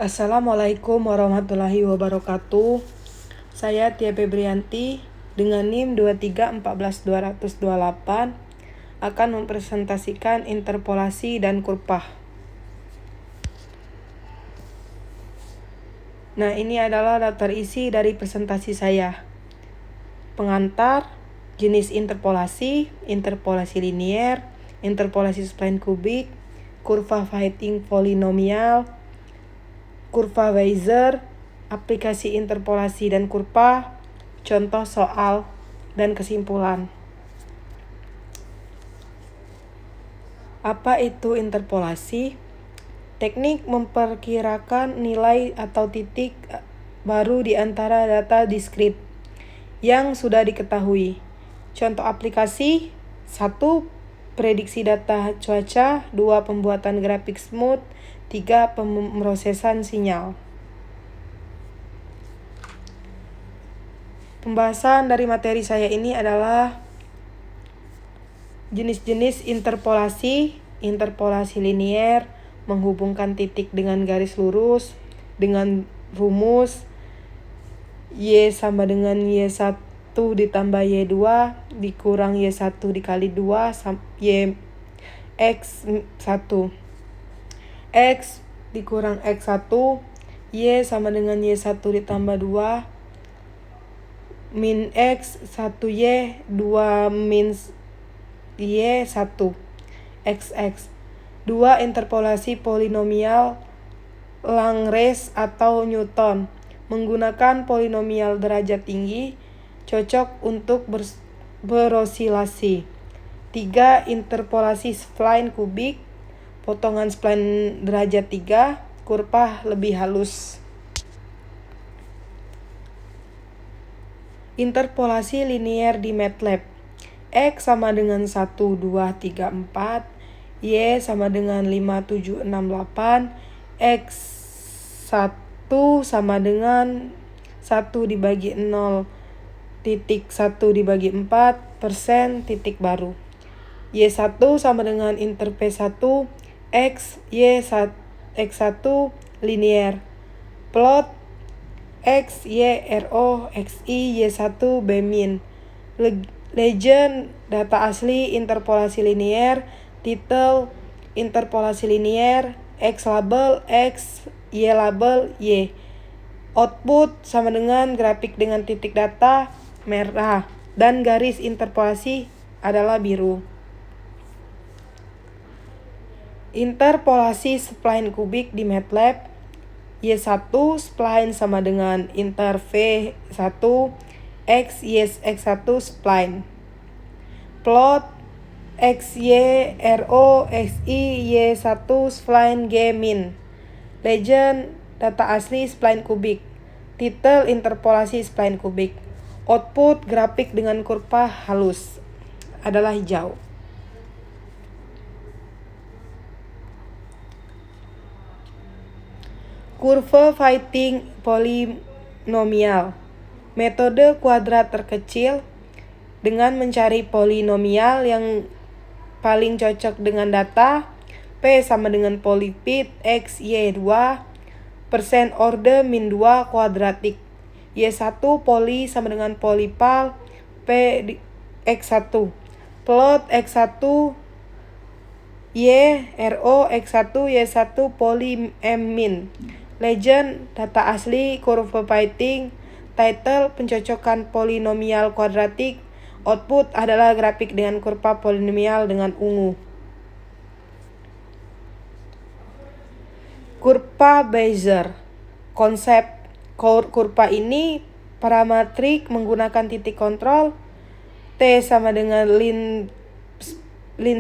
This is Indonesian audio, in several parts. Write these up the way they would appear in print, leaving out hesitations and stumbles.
Assalamualaikum warahmatullahi wabarakatuh. Saya Tia Febrianti dengan NIM 2314228 akan mempresentasikan interpolasi dan kurva. Nah, ini adalah daftar isi dari presentasi saya. Pengantar, jenis interpolasi, interpolasi linier, interpolasi spline kubik, kurva Fitting polinomial, kurva Weiser, aplikasi interpolasi dan kurva, contoh soal, dan kesimpulan. Apa itu interpolasi? Teknik memperkirakan nilai atau titik baru di antara data diskrit yang sudah diketahui. Contoh aplikasi: 1. Prediksi data cuaca, 2. Pembuatan grafik smooth, 3. Pemrosesan sinyal. Pembahasan dari materi saya ini adalah jenis-jenis interpolasi, interpolasi linier, menghubungkan titik dengan garis lurus, dengan rumus Y sama dengan Y1 ditambah Y2 dikurang Y1 dikali 2 Y X1 X dikurang X1 Y sama dengan Y1 ditambah 2 min X 1Y 2 min Y1 XX. 2. Interpolasi polinomial Langres atau Newton menggunakan polinomial derajat tinggi, cocok untuk berosilasi. 3. Interpolasi spline kubik, potongan spline derajat 3, kurva lebih halus. Interpolasi linier di MATLAB. X sama dengan 1, 2, 3, 4, Y sama dengan 5, 7, 6, 8, X1 sama dengan 1 dibagi 0, titik 1 dibagi 4, persen, titik baru. Y1 sama dengan inter P1, X, Y1, X1, linier. Plot, X, Y, RO, XI, Y1, B min. Legend, data asli, interpolasi linier. Titel, interpolasi linier. X label, X, Y label, Y. Output sama dengan grafik dengan titik data merah dan garis interpolasi adalah biru. Interpolasi spline kubik di MATLAB. Y1 spline sama dengan inter V1 X Y X1 spline. Plot X Y RO XI Y1 spline G min. Legend, data asli spline kubik. Titel, interpolasi spline kubik. Output, grafik dengan kurva halus adalah hijau. Kurva Fitting polinomial. Metode kuadrat terkecil dengan mencari polinomial yang paling cocok dengan data. P sama dengan polipit X Y2 persen order min 2 kuadratik. Y1 poli sama dengan polipal P X1. Plot X1 Y RO X1 Y1 poli M min. Legend, data asli, kurva Fitting. Title, pencocokan polinomial kuadratik. Output adalah grafik dengan kurva polinomial dengan ungu. Kurva Weiser. Konsep kurva ini parametrik menggunakan titik kontrol. T sama dengan line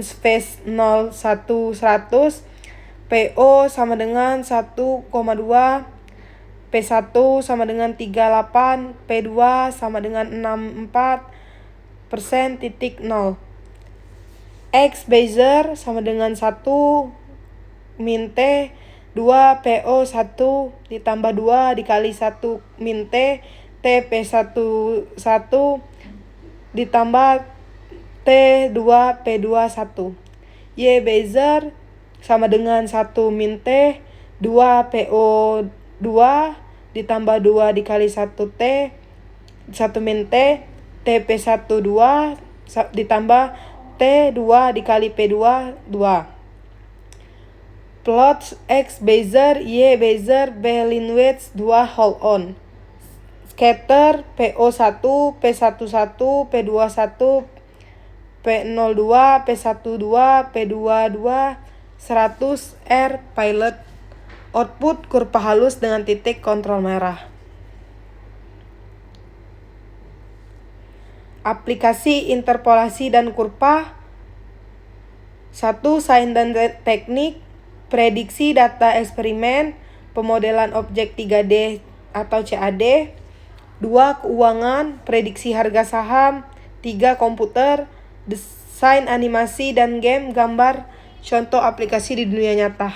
space 0, 1, 100. PO sama dengan 1,2, P1 sama dengan 38, P2 sama dengan 64, persen titik 0. X Weiser sama dengan 1 min T, 2 PO 1 ditambah 2 dikali 1 min T, T P1 1 ditambah T2 P2 1. Y Weiser sama dengan 1 min T, 2 PO2 ditambah 2 dikali 1T 1 min T TP1 2 ditambah T2 dikali P2 2. Plot X Bezier, Y Bezier, B Linwitz 2 hold-on. Scatter PO1, P11, P21, P02, P12, P22, 100 R pilot. Output kurva halus dengan titik kontrol merah. Aplikasi interpolasi dan kurva. 1. Sains dan teknik. Prediksi data eksperimen, pemodelan objek 3D atau CAD. 2. Keuangan, prediksi harga saham. 3. Komputer, desain animasi dan game, gambar, contoh aplikasi di dunia nyata.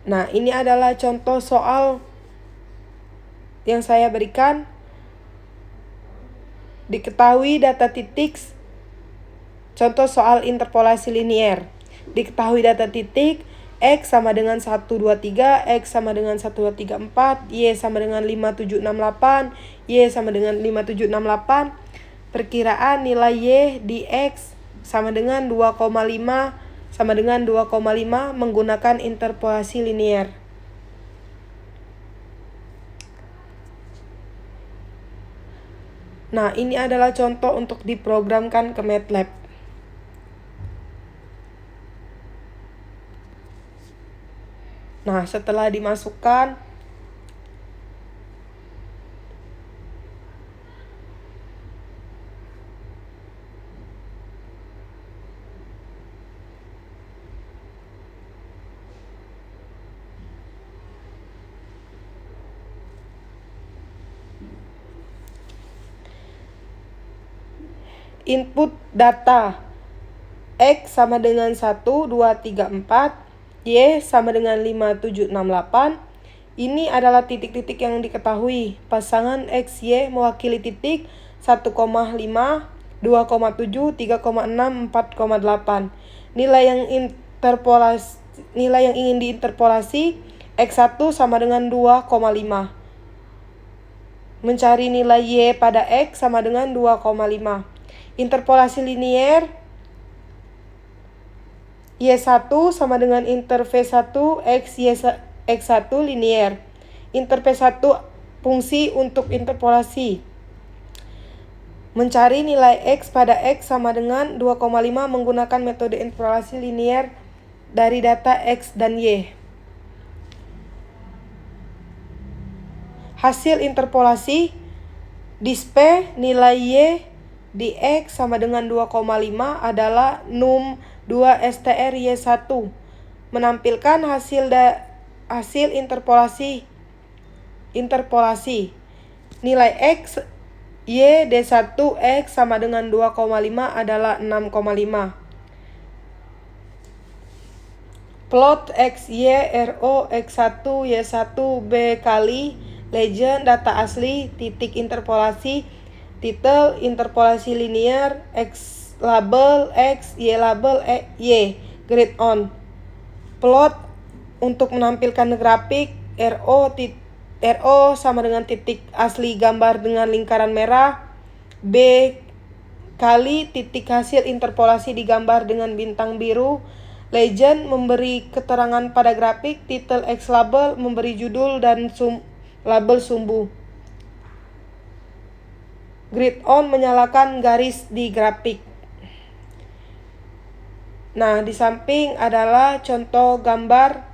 Nah, ini adalah contoh soal yang saya berikan. Diketahui data titik. Contoh soal interpolasi linier. Diketahui data titik X sama dengan 1, 2, 3, X sama dengan 1, 2, 3, 4, Y sama dengan 5, 7, 6, 8, Y sama dengan 5, 7, 6, 8. Perkiraan nilai Y di X sama dengan 2,5 sama dengan 2,5 menggunakan interpolasi linier. Nah, ini adalah contoh untuk diprogramkan ke MATLAB. Nah, setelah dimasukkan, input data X sama dengan 1, 2, 3, 4, Y sama dengan 5, 7, 6, 8. Ini adalah titik-titik yang diketahui. Pasangan X, Y mewakili titik 1,5, 2,7, 3,6, 4,8. Nilai yang ingin diinterpolasi X1 sama dengan 2,5. Mencari nilai Y pada X sama dengan 2,5. Interpolasi linier Y1 sama dengan inter V1 X1 linier. Inter P1 fungsi untuk interpolasi. Mencari nilai X pada X sama dengan 2,5 menggunakan metode interpolasi linier dari data X dan Y. Hasil interpolasi dispe nilai Y di X sama dengan 2,5 adalah num 2 str Y1. Menampilkan hasil interpolasi. Nilai X Y D1 X sama dengan 2,5 adalah 6,5. Plot X Y RO X1 Y1 B kali legend data asli titik interpolasi titel interpolasi linier X label X Y label Y grid on. Plot untuk menampilkan grafik RO sama dengan titik asli gambar dengan lingkaran merah, B kali titik hasil interpolasi digambar dengan bintang biru. Legend memberi keterangan pada grafik, titel X label memberi judul dan label sumbu. Grid on menyalakan garis di grafik. Nah, di samping adalah contoh gambar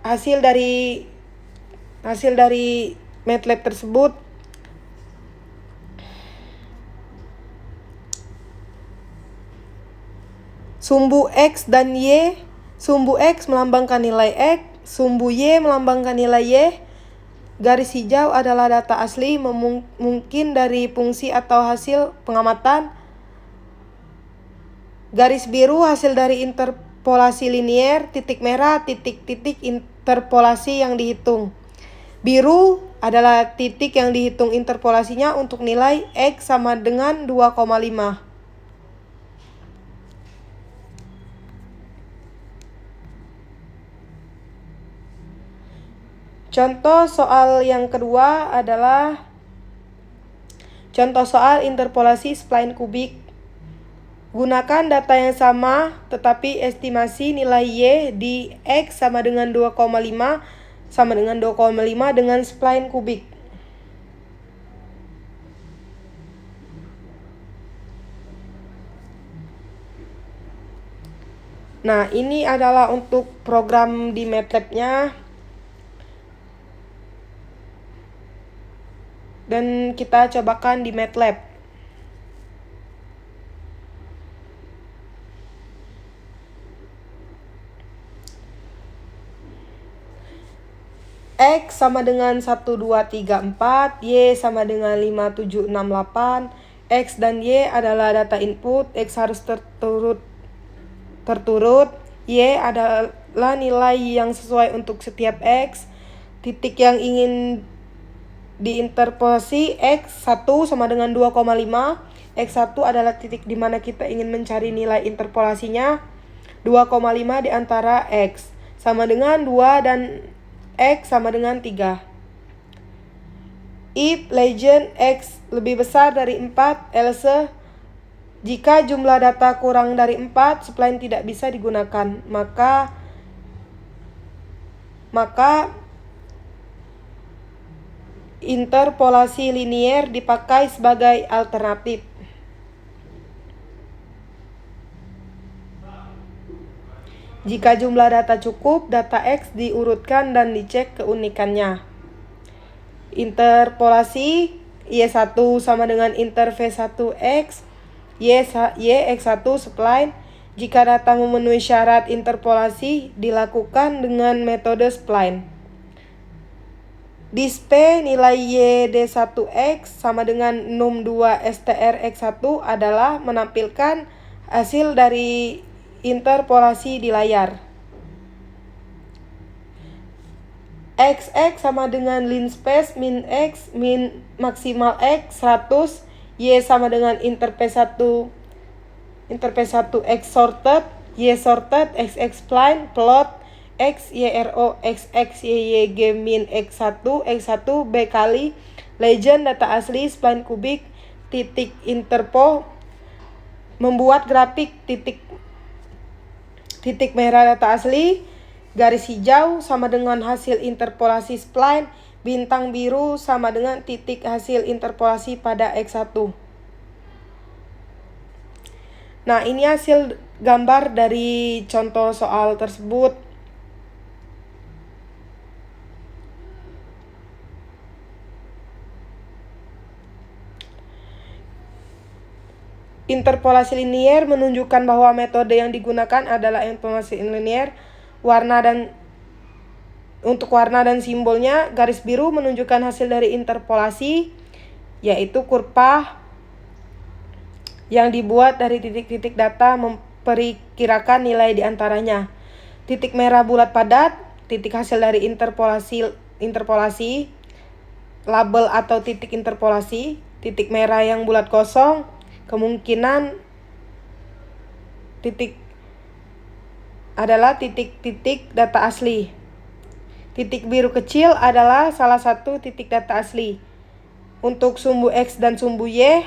hasil dari MATLAB tersebut. Sumbu X dan Y. Sumbu X melambangkan nilai X, sumbu Y melambangkan nilai Y. Garis hijau adalah data asli mungkin dari fungsi atau hasil pengamatan. Garis biru hasil dari interpolasi linier, titik merah titik-titik interpolasi yang dihitung. Biru adalah titik yang dihitung interpolasinya untuk nilai X sama dengan 2,5. Contoh soal yang kedua adalah contoh soal interpolasi spline kubik. Gunakan data yang sama tetapi estimasi nilai Y di X sama dengan 2,5 sama dengan 2,5 dengan spline kubik. Nah, ini adalah untuk program di MATLAB-nya. Dan kita cobakan di MATLAB. X sama dengan 1, 2, 3, 4, Y sama dengan 5, 7, 6, 8. X dan Y adalah data input, X harus terturut, Y adalah nilai yang sesuai untuk setiap X. Titik yang ingin diinterpolasi X1 sama dengan 2,5. X1 adalah titik di mana kita ingin mencari nilai interpolasinya. 2,5 di antara X sama dengan 2 dan X sama dengan 3. If legend X lebih besar dari 4, else jika jumlah data kurang dari 4, spline tidak bisa digunakan. Maka interpolasi linier dipakai sebagai alternatif. Jika jumlah data cukup, data X diurutkan dan dicek keunikannya. Interpolasi Y1 sama dengan inter V1X, X1 spline. Jika data memenuhi syarat interpolasi, dilakukan dengan metode spline. Dispe nilai Y D1X sama dengan num2 str X1 adalah menampilkan hasil dari interpolasi di layar. XX sama dengan linspace min X min maksimal X 100. Y sama dengan inter P1 X sorted, Y sorted, XX spline, plot X YRO XX YYG min X1 B kali legend data asli spline kubik titik interpo. Membuat grafik titik merah data asli, garis hijau sama dengan hasil interpolasi spline, bintang biru sama dengan titik hasil interpolasi pada X1. Nah, ini hasil gambar dari contoh soal tersebut. Interpolasi linier menunjukkan bahwa metode yang digunakan adalah interpolasi linier. Untuk warna dan simbolnya, garis biru menunjukkan hasil dari interpolasi, yaitu kurva yang dibuat dari titik-titik data memperkirakan nilai di antaranya. Titik merah bulat padat, titik hasil dari interpolasi, label atau titik interpolasi. Titik merah yang bulat kosong, kemungkinan titik adalah titik-titik data asli. Titik biru kecil adalah salah satu titik data asli. Untuk sumbu X dan sumbu Y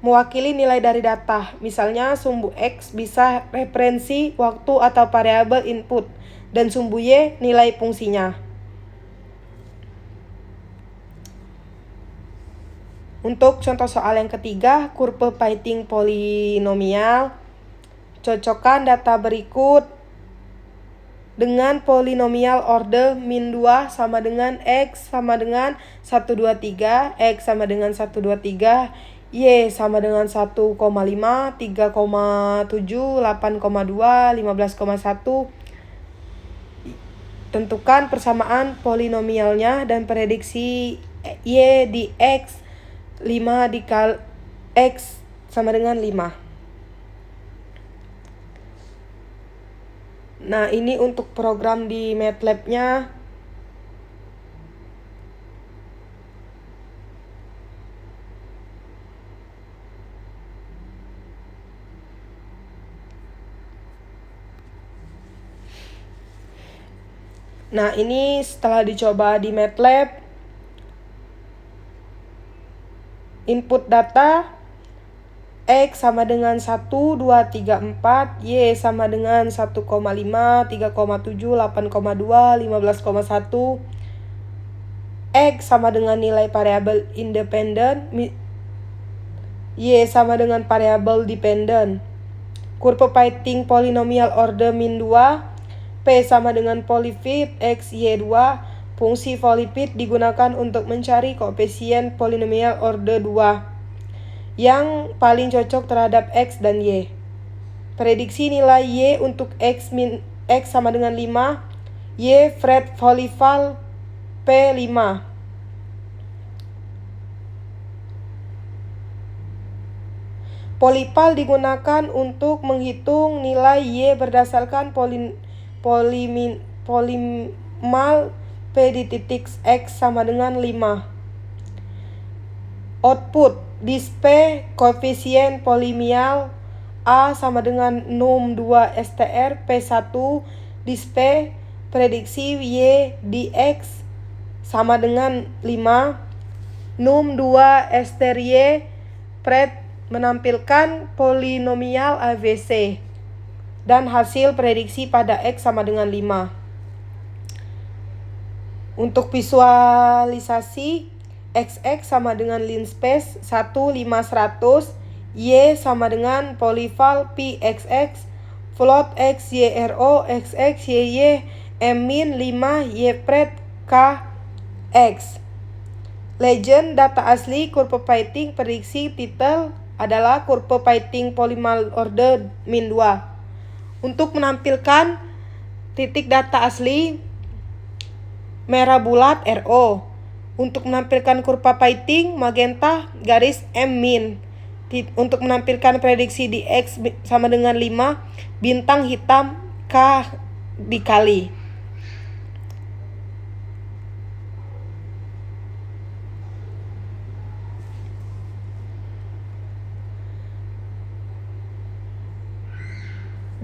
mewakili nilai dari data. Misalnya sumbu X bisa referensi waktu atau variabel input dan sumbu Y nilai fungsinya. Untuk contoh soal yang ketiga, kurva fitting polinomial. Cocokkan data berikut dengan polinomial order min 2 sama dengan X sama dengan 123, X sama dengan 123, Y sama dengan 1,5, 3,7, 8,2, 15,1. Tentukan persamaan polinomialnya dan prediksi Y di X 5 dikali X sama dengan 5. Nah, ini untuk program di MATLAB-nya. Nah, ini setelah dicoba di MATLAB, input data X sama dengan 1, 2, 3, 4, Y sama dengan 1,5, 3,7, 8,2, 15,1, X sama dengan nilai variabel independen, Y sama dengan variabel dependen. Kurva Peyting polinomial order min 2, P sama dengan polyfit X, Y2. Fungsi polyfit digunakan untuk mencari koefisien polinomial order 2 yang paling cocok terhadap X dan Y. Prediksi nilai Y untuk X sama dengan 5, Y Fred Polyval P5. Polyval digunakan untuk menghitung nilai Y berdasarkan polimal P di titik X sama dengan 5. Output dispe koefisien polinomial A sama dengan num 2 str P1 dispe prediksi Y di X sama dengan 5, num 2 str Y pred menampilkan polinomial ABC dan hasil prediksi pada X sama dengan 5. Untuk visualisasi, XX sama dengan linspace 1, 5, 100, Y sama dengan polyval PXX, float X, Y, RO, XX, YY, M min 5, Y pred K, X. Legend data asli kurva Peyting prediksi titel adalah kurva Peyting polinomial order min 2. Untuk menampilkan titik data asli, merah bulat RO. Untuk menampilkan kurva Peyting, magenta garis M min. Untuk menampilkan prediksi di X sama dengan 5, bintang hitam K dikali.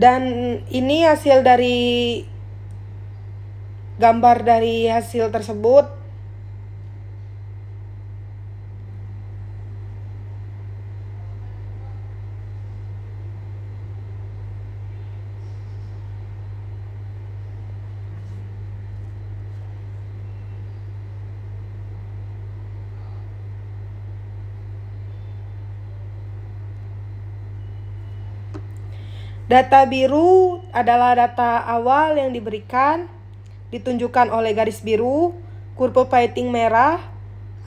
Dan ini hasil dari gambar dari hasil tersebut. Data biru adalah data awal yang diberikan, ditunjukkan oleh garis biru. Kurva Peyting merah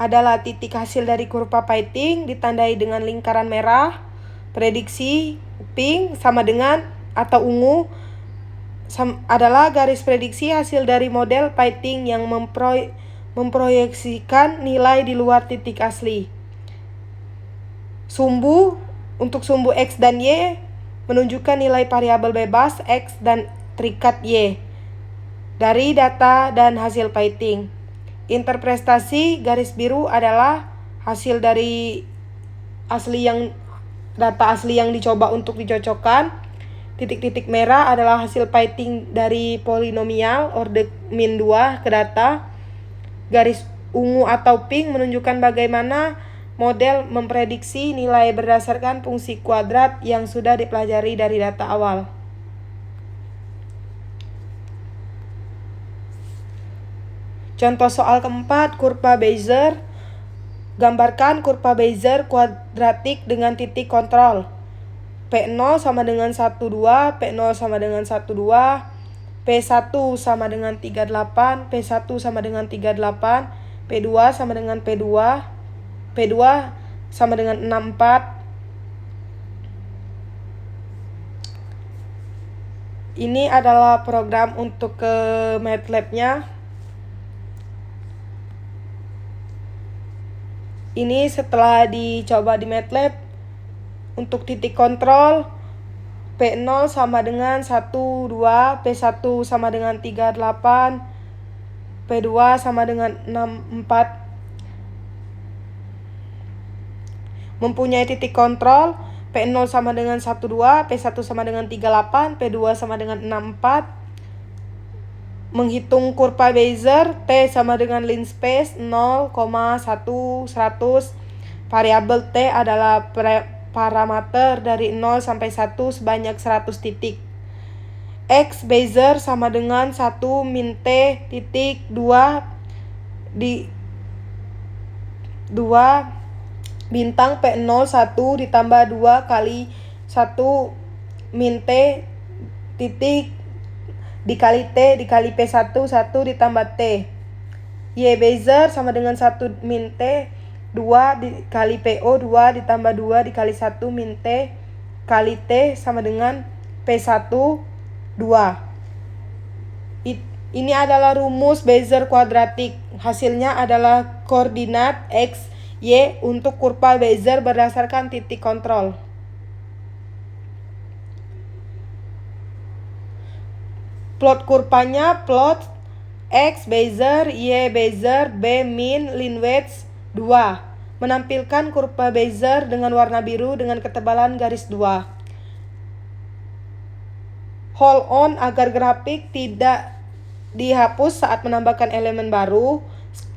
adalah titik hasil dari kurva Peyting ditandai dengan lingkaran merah. Prediksi pink sama dengan atau ungu adalah garis prediksi hasil dari model Peyting yang memproyeksikan nilai di luar titik asli. Untuk sumbu X dan Y menunjukkan nilai variabel bebas X dan terikat Y dari data dan hasil Peyting. Interpretasi garis biru adalah hasil dari data asli yang dicoba untuk dicocokkan. Titik-titik merah adalah hasil Peyting dari polinomial order min 2 ke data. Garis ungu atau pink menunjukkan bagaimana model memprediksi nilai berdasarkan fungsi kuadrat yang sudah dipelajari dari data awal. Contoh soal keempat, kurva Bezier. Gambarkan kurva Bezier kuadratik dengan titik kontrol. P0 sama dengan 1, 2, P0 sama dengan 1, 2, P1 sama dengan 38, P1 sama dengan 38, P2 sama dengan P2, P2 sama dengan 64. Ini adalah program untuk ke MATLAB-nya. Ini setelah dicoba di MATLAB, untuk titik kontrol P0 sama dengan 1, 2, P1 sama dengan 38, P2 sama dengan 64. Mempunyai titik kontrol P0 sama dengan 12, P1 sama dengan 38, P2 sama dengan 64. menghitung kurva Bezier, T sama dengan line space 0,100. Variabel T adalah parameter dari 0 sampai 1 sebanyak 100 titik. X Bezier sama dengan 1 min T titik 2 di 2 bintang P01 ditambah 2 kali 1 min T titik dikali T dikali P1 1 ditambah T. Y Bezier sama dengan 1 min T 2 dikali PO 2 ditambah 2 dikali 1 min T kali T sama dengan P1 2. Ini adalah rumus Bezier kuadratik. Hasilnya adalah koordinat X, Y untuk kurva Bezier berdasarkan titik kontrol. Plot kurvanya, plot X Bezier, Y Bezier, B min, line weights 2. Menampilkan kurva Bezier dengan warna biru dengan ketebalan garis 2. Hold on agar grafik tidak dihapus saat menambahkan elemen baru.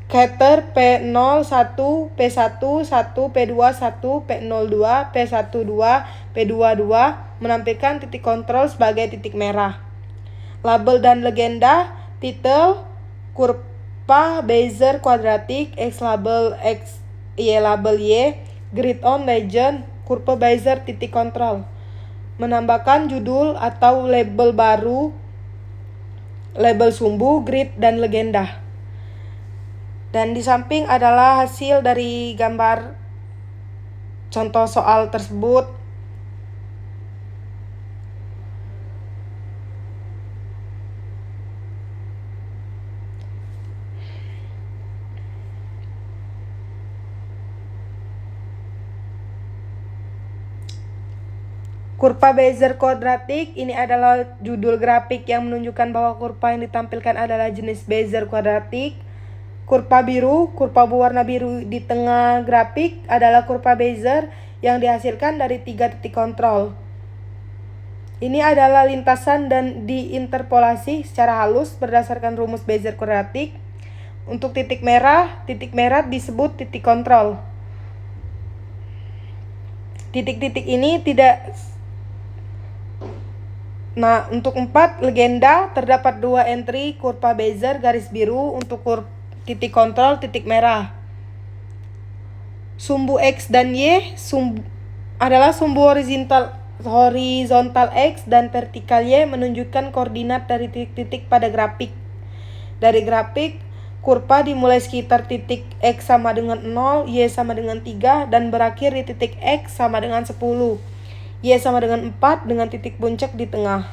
Scatter P01, P1, 1, P2, 1, P02, P12, P22 menampilkan titik kontrol sebagai titik merah. Label dan legenda, titel, kurva Bezier kuadratik, X label X, Y label Y, grid on legend, kurva Bezier titik kontrol. Menambahkan judul atau label baru, label sumbu, grid, dan legenda. Dan di samping adalah hasil dari gambar contoh soal tersebut. Kurva Bezier kuadratik, ini adalah judul grafik yang menunjukkan bahwa kurva yang ditampilkan adalah jenis Bezier kuadratik. Kurva biru, kurva berwarna biru di tengah grafik adalah kurva Bezier yang dihasilkan dari 3 titik kontrol. Ini adalah lintasan dan diinterpolasi secara halus berdasarkan rumus Bezier kuadratik. Untuk titik merah disebut titik kontrol. Titik-titik ini tidak. Nah, untuk 4 legenda terdapat 2 entry kurva Bezier garis biru untuk titik kontrol titik merah. Sumbu X dan Y adalah sumbu horizontal X dan vertikal Y menunjukkan koordinat dari titik-titik pada grafik. Dari grafik, kurva dimulai sekitar titik X sama dengan 0, Y sama dengan 3, dan berakhir di titik X sama dengan 10. Y sama dengan 4 dengan titik puncak di tengah.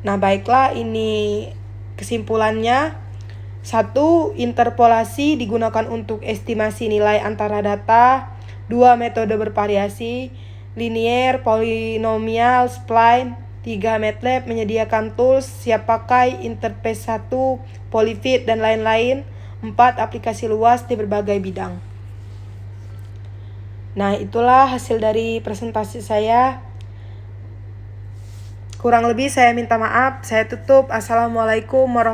Nah, baiklah, ini kesimpulannya. 1. Interpolasi digunakan untuk estimasi nilai antara data. 2. Metode bervariasi, linear, polinomial, spline. 3. MATLAB menyediakan tools siap pakai, interface 1, polyfit, dan lain-lain. 4. Aplikasi luas di berbagai bidang. Nah, itulah hasil dari presentasi saya. Kurang lebih saya minta maaf. Saya tutup. Assalamualaikum warahmatullahi wabarakatuh.